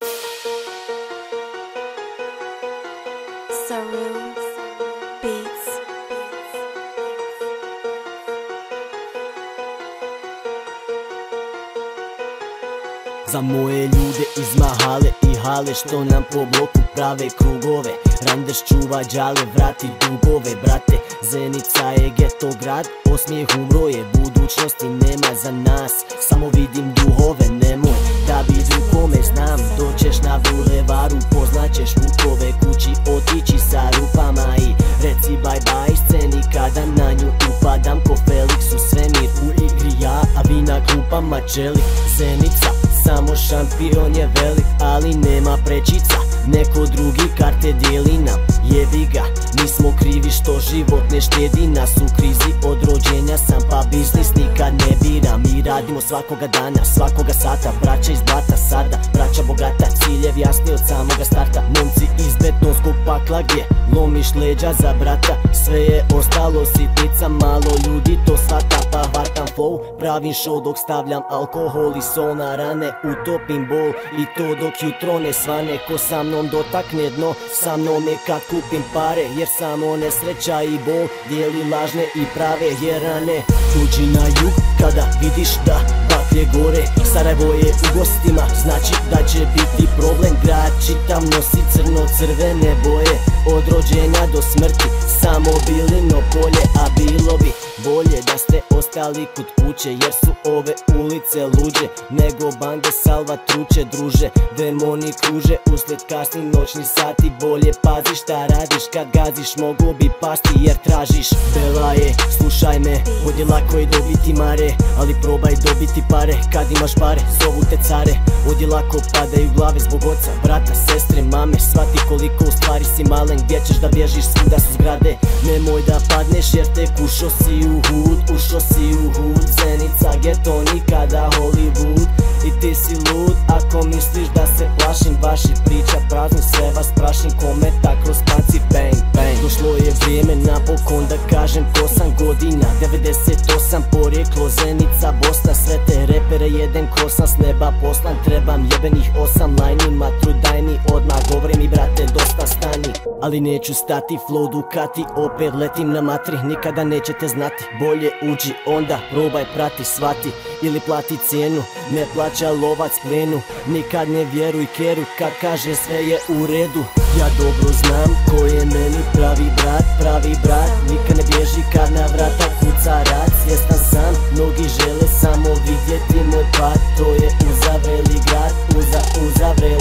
Saru Beats. Za moje ljude iz Mahale i Hale što nam po bloku prave krugove. Randeš čuva đale, vrati dugove, brate. Zenica je geto grad, osmijeh umro je, budućnosti nema za nas. Samo vidim duhove, nemoj da vidim kome znam. Doćeš na bulevaru, poznaćeš vukove, kući otići sa rupama i reci bye bye sceni kada na nju upadam ko Felix u svemir. U igri ja, a vi na klupama čelik. Zenica, samo šampion je velik, ali nema prečica. Neko drugi karte dijeli nam, jebi ga, nismo krivi što život ne štedi nas. U krizi od rođenja sam, pa biznis nikad ne bira. Mi radimo svakoga dana, svakoga sata, braća iz blata sada, braća bogata, ciljev jasni od samoga starta. Momci iz betonskog pakla gdje lomiš leđa za brata, sve je ostalo sitnica, malo ljudi to shvata. Pa hvatam flow, pravim show dok stavljam alkohol i sol na rane, utopim bol i to dok jutro ne svane. Ko sa mnom dotakne dno, sa mnom je kad kupim pare, jer samo nesreća i bol dijeli lažne i prave jerane. Uđi na jug kada vidiš da baklje gore, Sarajevo je u gostima, znači da će biti problem. Grad čitav nosi crno-crvene boje, od rođenja do smrti samo bilino polje. A bilo bi bolje da ste ostali kod kuće, jer su ove ulice luđe nego bande salva truće. Druže, demoni kruže uslijed kasni noćni sati, bolje pazi šta radiš, kad gaziš mogo bi pasti jer tražiš. Bela je, slušaj me, ovdje lako je dobiti mare, ali probaj dobiti pare kad imaš pare, zovu te care. Ovdje lako padaju glave zbog oca, brata, sestre, mame, shvati koliko u stvari si malen. Gdje ćeš da bježiš, svuda su zgrade, nemoj da padneš jer tek ušo si u hud, ušo si u hud. Zenica, geto, nikada Hollywood i ti si lud ako misliš da se plašim vaših priča praznih, sve vas prašim kometa kroz panci, bang bang. Došlo je vrijeme napokon da kažem ko sam, godina 98, porijeklo Zenica, Bosna. Sve te repere jedan kosan, s neba poslan, trebam jebenih 8 lajni, matru daj mi odmah, govori mi brate dosta stani. Ali neću stati, flow Ducati, opet letim na matri, nikada nećete znati. Bolje uđi, onda probaj prati, svati ili plati cijenu, ne plaća lovac plenu. Nikad ne vjeruj keru kad kaže sve je u redu. Ja dobro znam ko je meni pravi brat, nikad ne bježi kad na vrata kuca rad. Svjestan sam, mnogi žele samo vidjeti moj pad, to je uzavreli grad, uzavreli